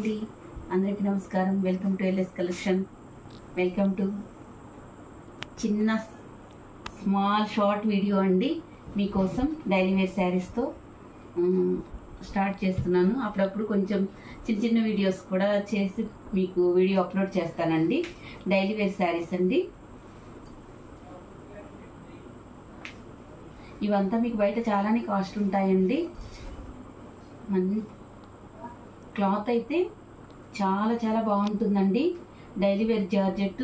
అండి, అందరికీ నమస్కారం. Welcome to LS collection. Welcome to చిన్న స్మాల్ షార్ట్ వీడియో అండి. మీకోసం డైలీ వేర్ శారీస్తో స్టార్ట్ చేస్తున్నాను. అప్పుడప్పుడు కొంచెం చిన్న చిన్న వీడియోస్ కూడా చేసి మీకు వీడియో అప్లోడ్ చేస్తానండి. డైలీ వేర్ శారీస్ అండి. ఇవంతా మీకు బయట చాలానే కాస్ట్ ఉంటాయండి. క్లాత్ అయితే చాలా చాలా బాగుంటుందండి. డైలీ వేర్ జార్జెట్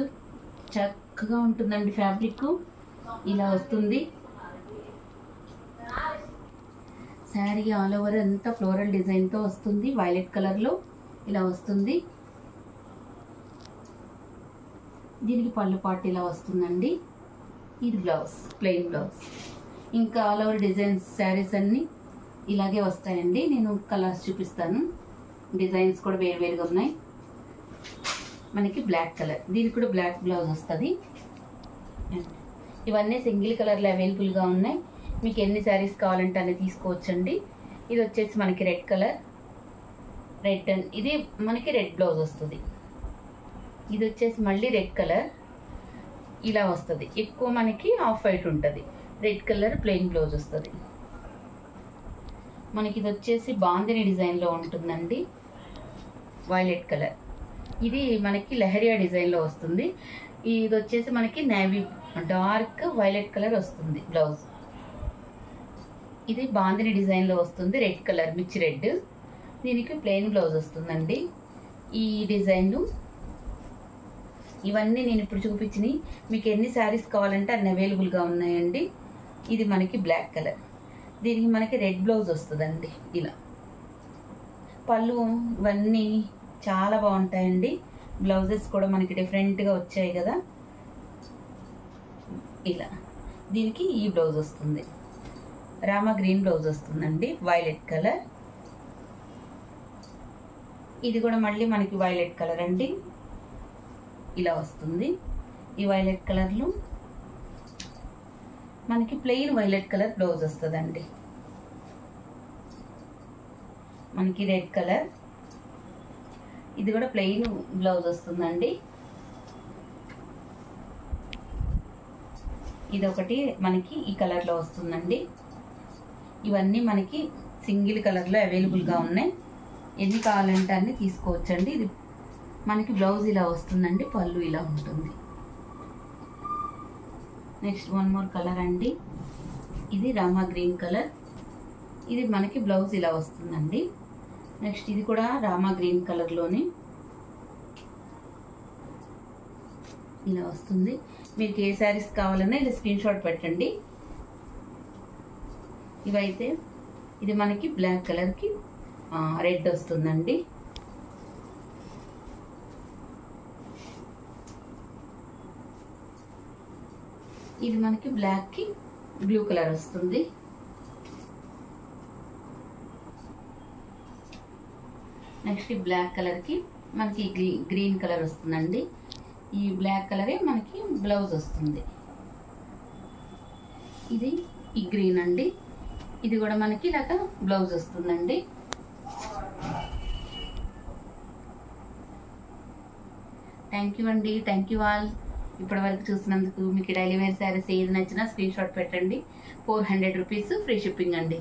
చక్కగా ఉంటుందండి. ఫ్యాబ్రిక్ ఇలా వస్తుంది. శారీ ఆల్ ఓవర్ అంతా ఫ్లోరల్ డిజైన్తో వస్తుంది. వైలెట్ కలర్లో ఇలా వస్తుంది. దీనికి పళ్ళు పాటు ఇలా వస్తుందండి. ఇది బ్లౌజ్, ప్లెయిన్ బ్లౌజ్. ఇంకా ఆల్ ఓవర్ డిజైన్స్ శారీస్ అన్నీ ఇలాగే వస్తాయండి. నేను కలర్స్ చూపిస్తాను. డిజైన్స్ కూడా వేరువేరుగా ఉన్నాయి. మనకి బ్లాక్ కలర్, దీనికి కూడా బ్లాక్ బ్లౌజ్ వస్తుంది. ఇవన్నీ సింగిల్ కలర్లో అవైలబుల్గా ఉన్నాయి. మీకు ఎన్ని శారీస్ కావాలంటే అన్నీ తీసుకోవచ్చండి. ఇది వచ్చేసి మనకి రెడ్ కలర్, రెడ్ అండ్ ఇది మనకి రెడ్ బ్లౌజ్ వస్తుంది. ఇది వచ్చేసి మళ్ళీ రెడ్ కలర్ ఇలా వస్తుంది. ఎక్కువ మనకి ఆఫ్ వైట్ ఉంటుంది. రెడ్ కలర్ ప్లెయిన్ బ్లౌజ్ వస్తుంది. మనకి ఇది వచ్చేసి బాందిని డిజైన్లో ఉంటుందండి. వైలెట్ కలర్, ఇది మనకి లహరియా డిజైన్లో వస్తుంది. ఇది వచ్చేసి మనకి నేవీ డార్క్ వైలెట్ కలర్ వస్తుంది బ్లౌజ్. ఇది బాందిని డిజైన్లో వస్తుంది. రెడ్ కలర్, మిర్చి రెడ్. దీనికి ప్లెయిన్ బ్లౌజ్ వస్తుందండి. ఈ డిజైన్లు ఇవన్నీ నేను ఇప్పుడు చూపించినవి. మీకు ఎన్ని శారీస్ కావాలంటే అన్ని అవైలబుల్గా ఉన్నాయండి. ఇది మనకి బ్లాక్ కలర్, దీనికి మనకి రెడ్ బ్లౌజ్ వస్తుందండి. ఇలా పళ్ళు ఇవన్నీ చాలా బాగుంటాయండి. బ్లౌజెస్ కూడా మనకి డిఫరెంట్గా వచ్చాయి కదా. ఇలా దీనికి ఈ బ్లౌజ్ వస్తుంది. రామా గ్రీన్ బ్లౌజ్ వస్తుందండి. వైలెట్ కలర్, ఇది కూడా మళ్ళీ మనకి వైలెట్ కలర్ అండి. ఇలా వస్తుంది. ఈ వైలెట్ కలర్లో మనకి ప్లెయిన్ వైలెట్ కలర్ బ్లౌజ్ వస్తుందండి. మనకి రెడ్ కలర్, ఇది కూడా ప్లెయిన్ బ్లౌజ్ వస్తుందండి. ఇది ఒకటి మనకి ఈ కలర్లో వస్తుందండి. ఇవన్నీ మనకి సింగిల్ కలర్లో అవైలబుల్గా ఉన్నాయి. ఎన్ని కావాలంటే అన్ని తీసుకోవచ్చండి. ఇది మనకి బ్లౌజ్ ఇలా వస్తుందండి. పళ్ళు ఇలా ఉంటుంది. నెక్స్ట్ వన్ మోర్ కలర్ అండి. ఇది రామా గ్రీన్ కలర్. ఇది మనకి బ్లౌజ్ ఇలా వస్తుందండి. నెక్స్ట్ ఇది కూడా రామా గ్రీన్ కలర్లోనే ఇలా వస్తుంది. మీకు ఏ శారీస్ కావాలన్నా ఇలా స్క్రీన్ షాట్ పెట్టండి. ఇవైతే ఇది మనకి బ్లాక్ కలర్కి రెడ్ వస్తుందండి. ఇది మనకి బ్లాక్కి బ్లూ కలర్ వస్తుంది. నెక్స్ట్ ఈ బ్లాక్ కలర్కి మనకి గ్రీన్ కలర్ వస్తుందండి. ఈ బ్లాక్ కలరే మనకి బ్లౌజ్ వస్తుంది. ఇది ఈ గ్రీన్ అండి. ఇది కూడా మనకి ఇలాగ బ్లౌజ్ వస్తుందండి. థ్యాంక్ యూ అండి. Thank you all. ఇప్పటి వరకు చూసినందుకు. మీకు డైలీ వేర్ శారీస్ ఏది నచ్చినా స్క్రీన్ షాట్ పెట్టండి. 400 రూపీస్ ఫ్రీ షిప్పింగ్ అండి.